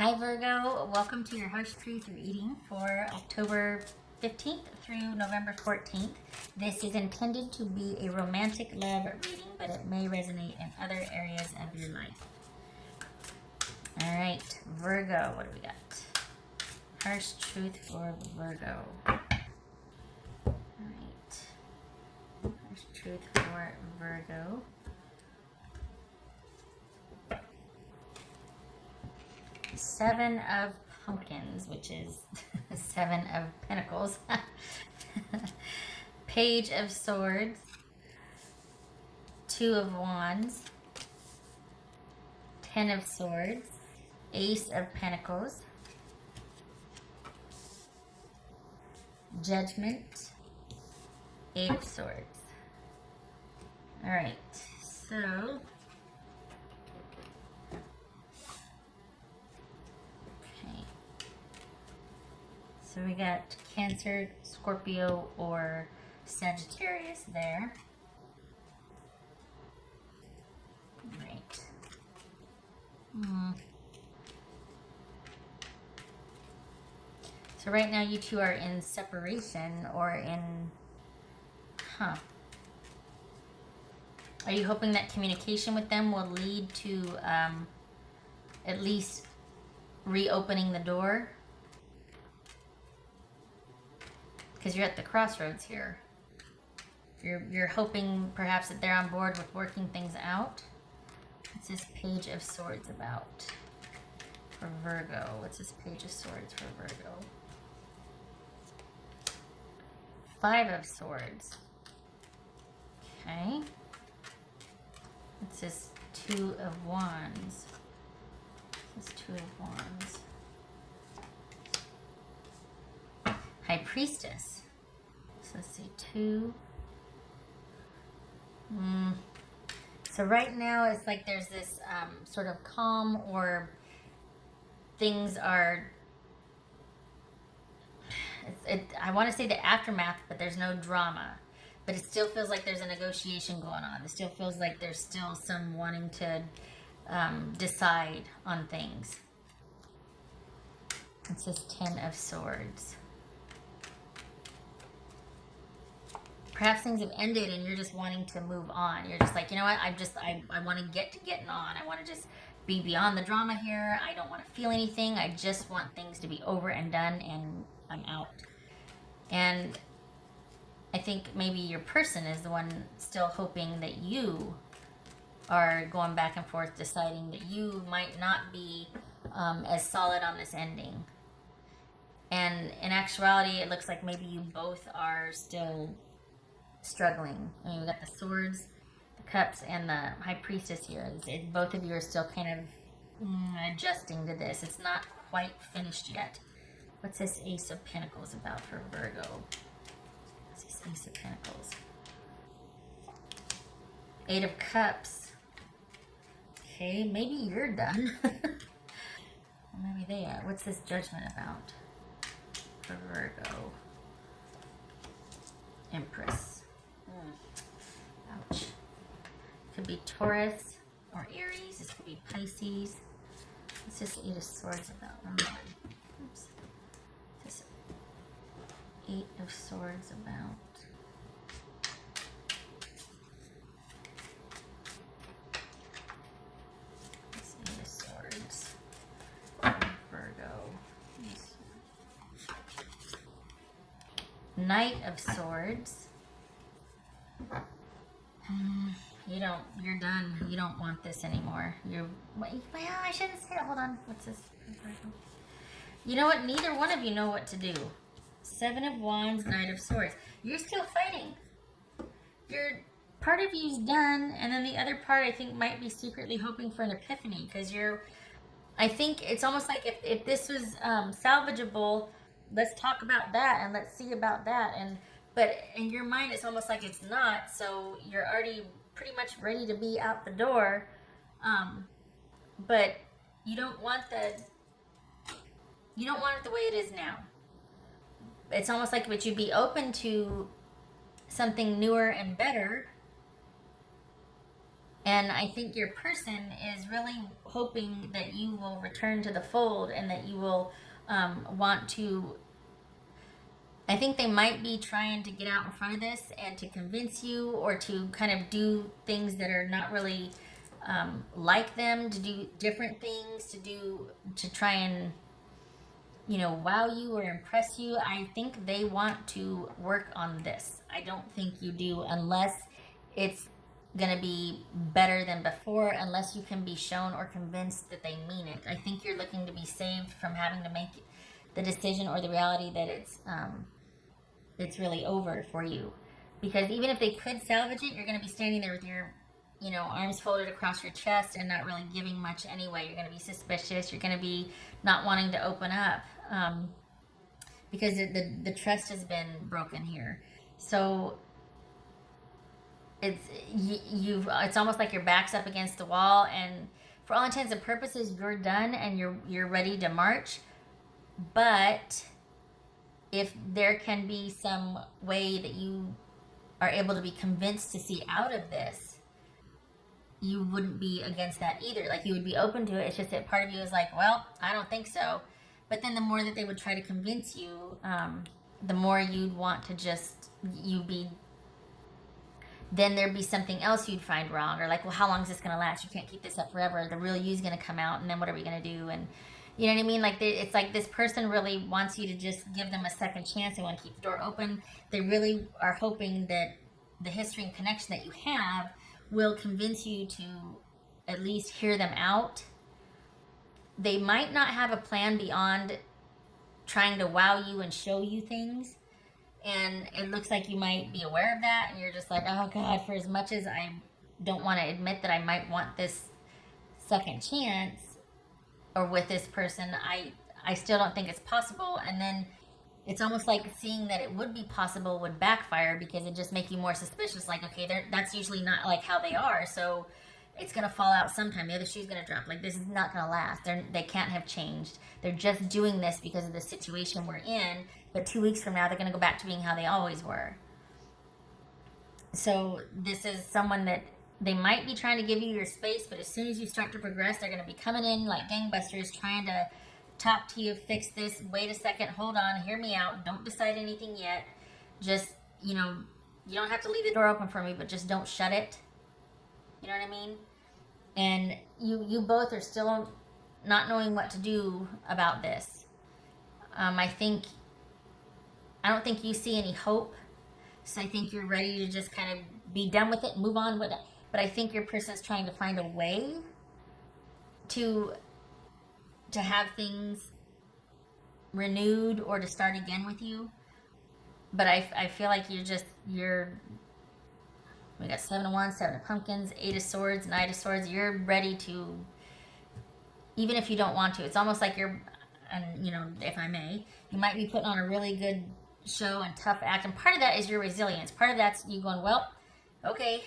Hi Virgo, welcome to your Harsh Truth reading for October 15th through November 14th. This is intended to be a romantic love reading, but it may resonate in other areas of your life. Alright, Virgo, what do we got? Harsh Truth for Virgo. Alright, Harsh Truth for Virgo. Seven of Pumpkins, which is Seven of Pentacles. Page of Swords. Two of Wands. Ten of Swords. Ace of Pentacles. Judgment. Eight of Swords. Alright, so So we got Cancer, Scorpio, or Sagittarius there. Right. So right now you two are in separation or in... Are you hoping that communication with them will lead to at least reopening the door? Because you're at the crossroads here. You're hoping perhaps that they're on board with working things out. What's this Page of Swords about for Virgo? What's this Page of Swords for Virgo? Five of Swords. Okay. What's this Two of Wands? This is Two of Wands. High Priestess. So let's see, two. So right now it's like there's this sort of calm, or things are, I want to say the aftermath, but there's no drama. But it still feels like there's a negotiation going on. It still feels like there's still some wanting to decide on things. It says Ten of Swords. Perhaps things have ended and you're just wanting to move on. You're just like, you know what, I want to getting on. I want to just be beyond the drama here. I don't want to feel anything. I just want things to be over and done, and I'm out. And I think maybe your person is the one still hoping that you are going back and forth, deciding that you might not be as solid on this ending. And in actuality, it looks like maybe you both are still struggling. I mean, we got the Swords, the Cups, and the High Priestess here. Both of you are still kind of adjusting to this. It's not quite finished yet. What's this Ace of Pentacles about for Virgo? What's this Ace of Pentacles? Eight of Cups. Okay, maybe you're done. Maybe they are. What's this Judgment about for Virgo? Empress. Ouch. Could be Taurus or Aries. This could be Pisces. What's this Eight of Swords about? Oops. What's this Eight of Swords about? This Eight of Swords. Virgo. Knight of Swords. You're done. You don't want this anymore. Well, I shouldn't say it. Hold on. What's this? You know what? Neither one of you know what to do. Seven of Wands, Knight of Swords. You're still fighting. Part of you's done, and then the other part, I think, might be secretly hoping for an epiphany, because I think it's almost like if this was salvageable, let's talk about that and let's see about that. But in your mind, it's almost like it's not, so you're already pretty much ready to be out the door. But you don't want it the way it is now. It's almost like would you be open to something newer and better, And I think your person is really hoping that you will return to the fold and that you will want to. I think they might be trying to get out in front of this and to convince you, or to kind of do things that are not really like them, to do different things, to try and, you know, wow you or impress you. I think they want to work on this. I don't think you do, unless it's going to be better than before, unless you can be shown or convinced that they mean it. I think you're looking to be saved from having to make the decision or the reality that it's really over for you. Because even if they could salvage it, you're going to be standing there with your, you know, arms folded across your chest and not really giving much anyway. You're going to be suspicious. You're going to be not wanting to open up because the trust has been broken here. So it's almost like your back's up against the wall, and for all intents and purposes, you're done and you're ready to march. But if there can be some way that you are able to be convinced to see out of this, you wouldn't be against that either. Like, you would be open to it. It's just that part of you is like, well, I don't think so. But then the more that they would try to convince you, the more you'd want to just, then there'd be something else you'd find wrong. Or like, well, how long is this going to last? You can't keep this up forever. The real you's going to come out, and then what are we going to do? And you know what I mean? Like, it's like this person really wants you to just give them a second chance. They want to keep the door open. They really are hoping that the history and connection that you have will convince you to at least hear them out. They might not have a plan beyond trying to wow you and show you things. And it looks like you might be aware of that. And you're just like, oh God, for as much as I don't want to admit that I might want this second chance, or with this person, I still don't think it's possible. And then it's almost like seeing that it would be possible would backfire, because it just make you more suspicious. Like, okay, that's usually not like how they are, so it's going to fall out sometime. The other shoe's going to drop. Like, this is not going to last. They can't have changed. They're just doing this because of the situation we're in, but 2 weeks from now, they're going to go back to being how they always were. So this is someone that they might be trying to give you your space, but as soon as you start to progress, they're going to be coming in like gangbusters, trying to talk to you, fix this, wait a second, hold on, hear me out, don't decide anything yet. Just, you know, you don't have to leave the door open for me, but just don't shut it. You know what I mean? And you both are still not knowing what to do about this. I don't think you see any hope. So I think you're ready to just kind of be done with it and move on with it. But I think your person is trying to find a way to have things renewed or to start again with you. But I feel like we got 7 of Wands, 7 of Pumpkins, 8 of Swords, 9 of Swords. You're ready to, even if you don't want to. It's almost like and you know, if I may, you might be putting on a really good show and tough act. And part of that is your resilience. Part of that's you going, well, okay,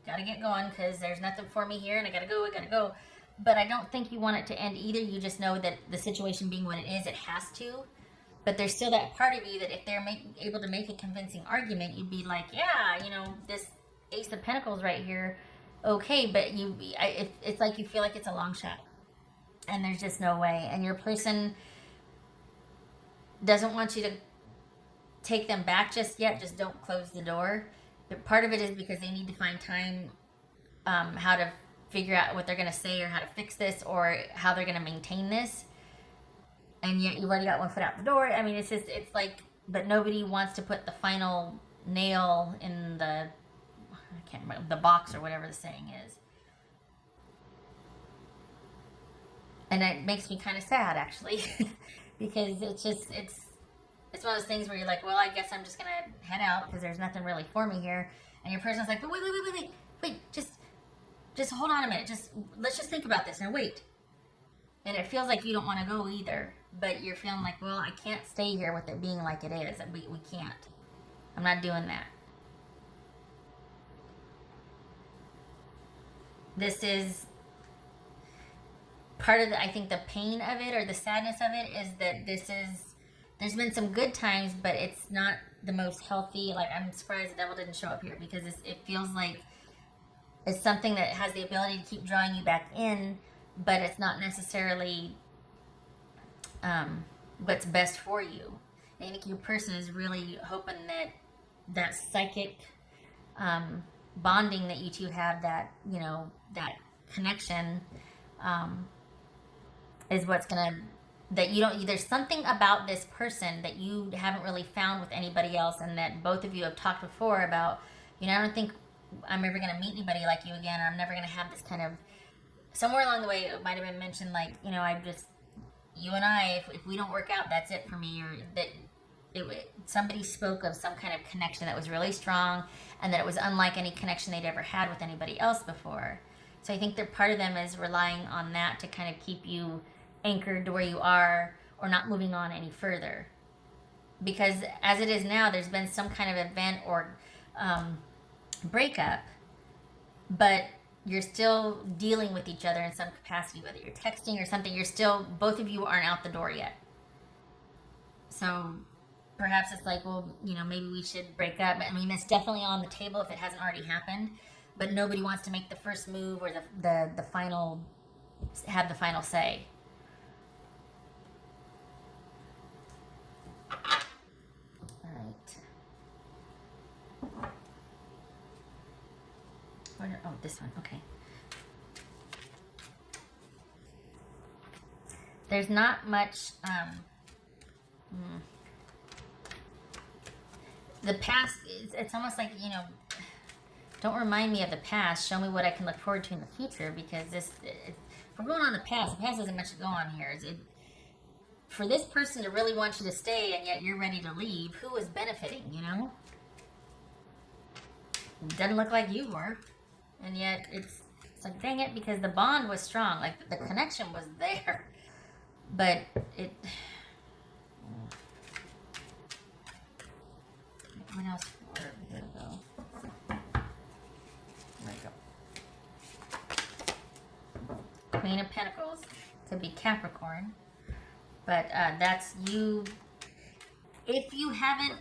gotta get going because there's nothing for me here and I gotta go. But I don't think you want it to end either. You just know that the situation being what it is, it has to. But there's still that part of you that if they're able to make a convincing argument, you'd be like, yeah, you know, this Ace of Pentacles right here, okay. But it's like you feel like it's a long shot. And there's just no way. And your person doesn't want you to take them back just yet. Just don't close the door. But part of it is because they need to find time how to figure out what they're going to say or how to fix this or how they're going to maintain this. And yet you've already got one foot out the door. I mean, it's like, but nobody wants to put the final nail in I can't remember, the box or whatever the saying is. And it makes me kind of sad, actually, because it's one of those things where you're like, well, I guess I'm just going to head out because there's nothing really for me here. And your person's like, but wait, just hold on a minute. Let's just think about this. Now, wait. And it feels like you don't want to go either, but you're feeling like, well, I can't stay here with it being like it is. We can't. I'm not doing that. This is part of I think the pain of it or the sadness of it is that there's been some good times, but it's not the most healthy. Like, I'm surprised the devil didn't show up here because it feels like is something that has the ability to keep drawing you back in, but it's not necessarily what's best for you. I think your person is really hoping that that psychic bonding that you two have, that, you know, that connection, is what's gonna, that you don't, there's something about this person that you haven't really found with anybody else, and that both of you have talked before about, you know, I don't think I'm ever gonna meet anybody like you again, or I'm never gonna have this kind of, somewhere along the way it might have been mentioned, like, you know, I just, you and I, if we don't work out, that's it for me, or that somebody spoke of some kind of connection that was really strong, and that it was unlike any connection they'd ever had with anybody else before. So I think that part of them is relying on that to kind of keep you anchored to where you are, or not moving on any further. Because as it is now, there's been some kind of event or breakup, but you're still dealing with each other in some capacity, whether you're texting or something. You're still, both of you aren't out the door yet. So perhaps it's like, well, you know, maybe we should break up. I mean, it's definitely on the table if it hasn't already happened, but nobody wants to make the first move, or the final, have the final say. All right. Oh, this one. Okay. There's not much. The past, it's almost like, you know, don't remind me of the past. Show me what I can look forward to in the future, because if we're going on the past doesn't much to go on here. For this person to really want you to stay, and yet you're ready to leave, who is benefiting, you know? It doesn't look like you were. And yet it's like, dang it, because the bond was strong. Like, the connection was there. But it... What else for Virgo? Queen of Pentacles. Could be Capricorn. But that's you. If you haven't...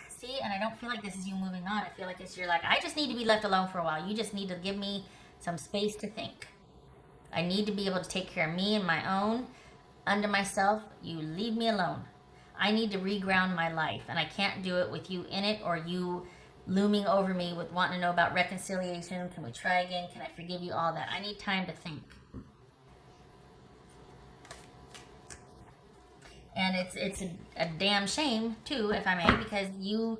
See, and I don't feel like this is you moving on. I feel like it's, you're like, I just need to be left alone for a while. You just need to give me some space to think. I need to be able to take care of me and my own. Unto myself, you leave me alone. I need to reground my life, and I can't do it with you in it, or you looming over me with wanting to know about reconciliation. Can we try again? Can I forgive you? All that. I need time to think. And it's a damn shame, too, if I may, because you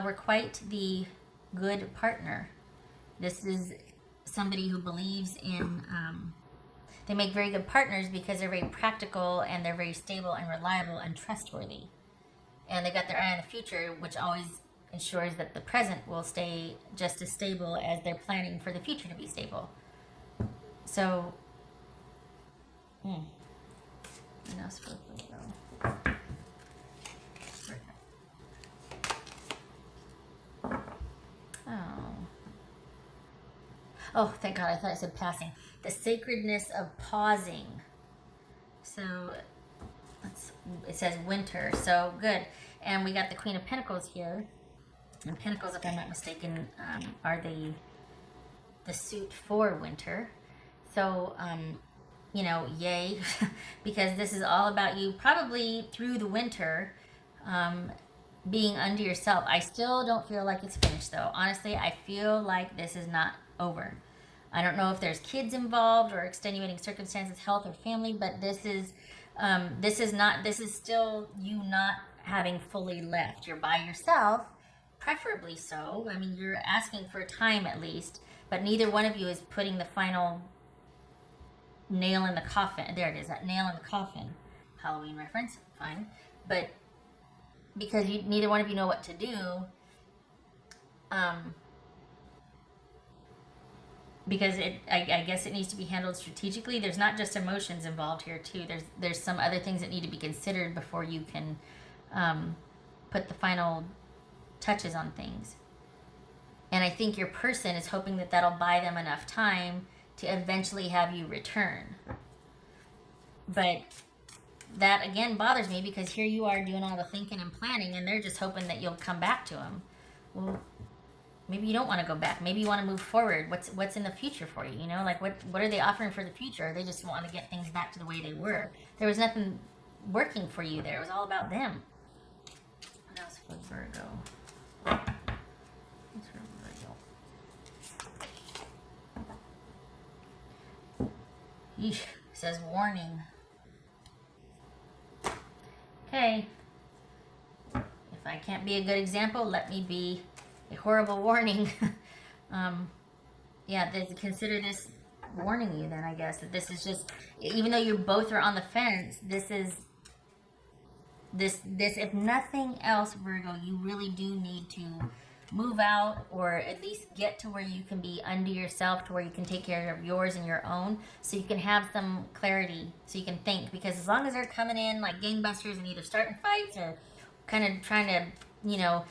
were quite the good partner. This is somebody who believes in... they make very good partners because they're very practical, and they're very stable and reliable and trustworthy. And they got their eye on the future, which always ensures that the present will stay just as stable as they're planning for the future to be stable. So, what else for Virgo? Oh, thank God, I thought I said passing. The sacredness of pausing. So, it says winter, so good. And we got the Queen of Pentacles here. And Pentacles, if I'm not mistaken, are the suit for winter. So, you know, yay, because this is all about you, probably through the winter, being unto yourself. I still don't feel like it's finished, though. Honestly, I feel like this is not over. I don't know if there's kids involved or extenuating circumstances, health or family, but this is still you not having fully left. You're by yourself, preferably so. I mean, you're asking for time at least, but neither one of you is putting the final nail in the coffin. There it is, that nail in the coffin. Halloween reference, fine. But because neither one of you know what to do, because I guess it needs to be handled strategically. There's not just emotions involved here too. There's some other things that need to be considered before you can put the final touches on things. And I think your person is hoping that that'll buy them enough time to eventually have you return. But that again bothers me, because here you are doing all the thinking and planning, and they're just hoping that you'll come back to them. Well, Maybe you don't want to go back. Maybe you want to move forward. What's in the future for you? You know, like what are they offering for the future? Or they just want to get things back to the way they were. There was nothing working for you there. It was all about them. What else for Virgo? What's for Virgo? Yeesh. It says warning. Okay. If I can't be a good example, let me be a horrible warning. Yeah, consider this warning you then, I guess, that this is just, even though you both are on the fence, this if nothing else, Virgo, you really do need to move out, or at least get to where you can be under yourself, to where you can take care of yours and your own, so you can have some clarity, so you can think. Because as long as they're coming in like gangbusters and either starting fights or kind of trying to, you know,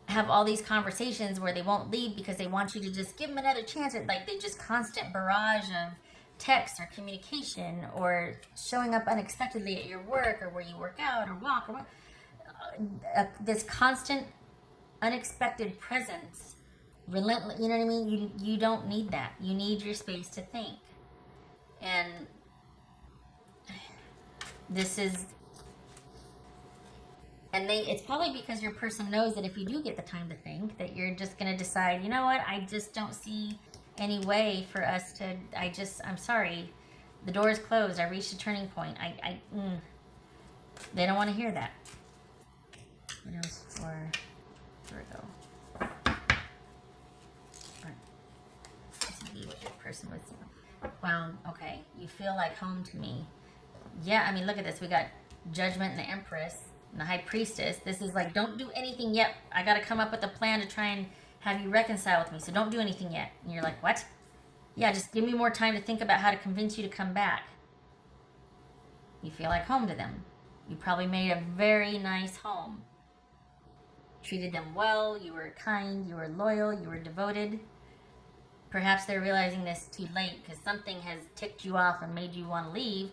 have all these conversations where they won't leave because they want you to just give them another chance, or like they just constant barrage of text or communication, or showing up unexpectedly at your work or where you work out or walk, or this constant unexpected presence, relentless, you know what I mean? You don't need that. You need your space to think. And this is, and it's probably because your person knows that if you do get the time to think, that you're just going to decide, you know what, I just don't see any way for us to, I'm sorry, the door is closed, I reached a turning point. They don't want to hear that. What else for Virgo? Let's see what your person was doing. Well, okay, you feel like home to me. Yeah, I mean, look at this. We got Judgment and the Empress and the High Priestess. This is like, don't do anything yet. I got to come up with a plan to try and have you reconcile with me, so don't do anything yet. And you're like, what? Yeah, just give me more time to think about how to convince you to come back. You feel like home to them. You probably made a very nice home. Treated them well, you were kind, you were loyal, you were devoted. Perhaps they're realizing this too late because something has ticked you off and made you want to leave.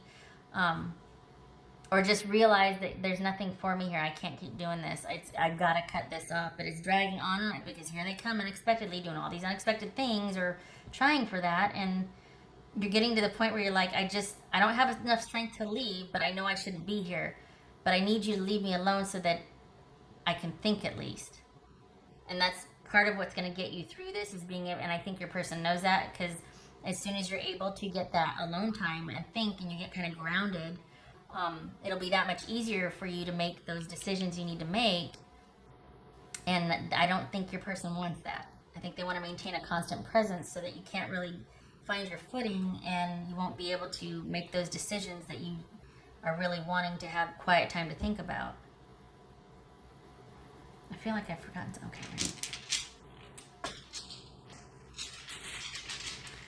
Or just realize that there's nothing for me here. I can't keep doing this. I've got to cut this off. But it's dragging on because here they come unexpectedly, doing all these unexpected things or trying for that. And you're getting to the point where you're like, I don't have enough strength to leave, but I know I shouldn't be here. But I need you to leave me alone so that I can think at least. And that's part of what's going to get you through this, is being able, and I think your person knows that, because as soon as you're able to get that alone time and think, and you get kind of grounded, it'll be that much easier for you to make those decisions you need to make. And I don't think your person wants that. I think they want to maintain a constant presence so that you can't really find your footing, and you won't be able to make those decisions that you are really wanting to have quiet time to think about. I feel like I've forgotten to, okay.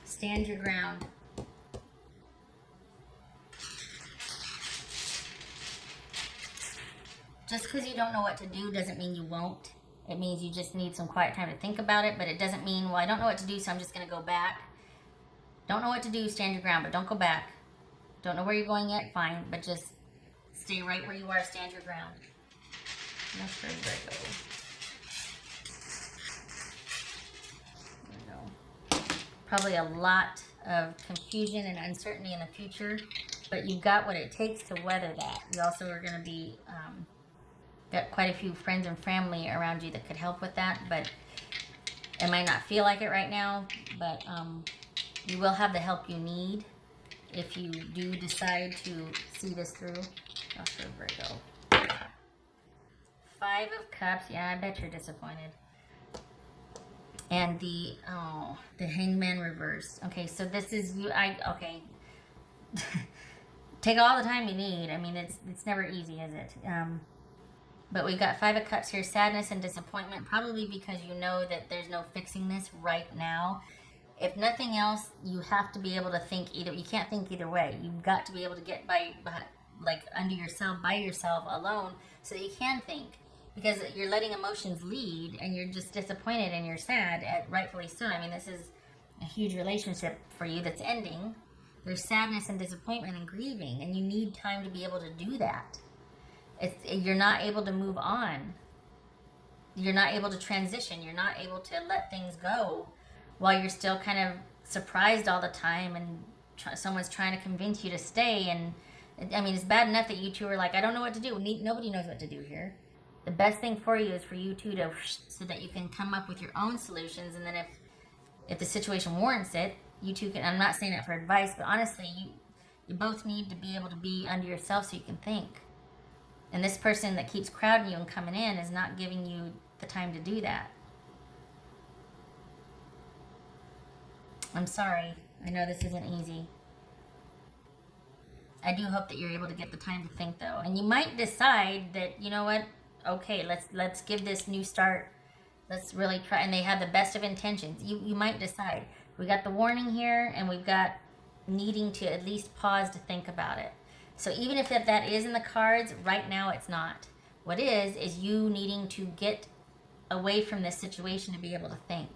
Stand your ground. Just because you don't know what to do doesn't mean you won't. It means you just need some quiet time to think about it, but it doesn't mean, well, I don't know what to do, so I'm just going to go back. Don't know what to do, stand your ground, but don't go back. Don't know where you're going yet, fine, but just stay right where you are, stand your ground. That's for Virgo. There we go. Probably a lot of confusion and uncertainty in the future, but you've got what it takes to weather that. You also are going to be, got quite a few friends and family around you that could help with that, but it might not feel like it right now, but you will have the help you need if you do decide to see this through. That's for Virgo. 5 of Cups. Yeah, I bet you're disappointed. And the Hangman reversed. Okay, so this is you. Okay. Take all the time you need. I mean, it's never easy, is it? But we've got 5 of Cups here. Sadness and disappointment, probably because you know that there's no fixing this right now. If nothing else, you have to be able to think either. You can't think either way. You've got to be able to get by like under yourself, by yourself, alone, so that you can think. Because you're letting emotions lead, and you're just disappointed and you're sad, rightfully so. I mean, this is a huge relationship for you that's ending. There's sadness and disappointment and grieving, and you need time to be able to do that. You're not able to move on. you're not able to transition. You're not able to let things go while you're still kind of surprised all the time, and someone's trying to convince you to stay. And I mean, it's bad enough that you two are like, I don't know what to do. Nobody knows what to do here. The best thing for you is for you two to, so that you can come up with your own solutions. And then if the situation warrants it, you two can, I'm not saying that for advice, but honestly, you both need to be able to be under yourself so you can think. And this person that keeps crowding you and coming in is not giving you the time to do that. I'm sorry. I know this isn't easy. I do hope that you're able to get the time to think, though. And you might decide that, you know what, okay, let's give this new start. Let's really try. And they have the best of intentions. You might decide. We got the warning here, and we've got needing to at least pause to think about it. So even if that is in the cards, right now it's not. What is you needing to get away from this situation to be able to think.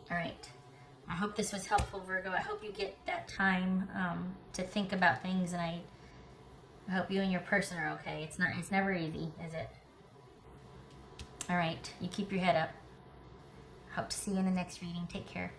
All right. I hope this was helpful, Virgo. I hope you get that time to think about things, and I hope you and your person are okay. It's never easy, is it? All right. You keep your head up. Hope to see you in the next reading. Take care.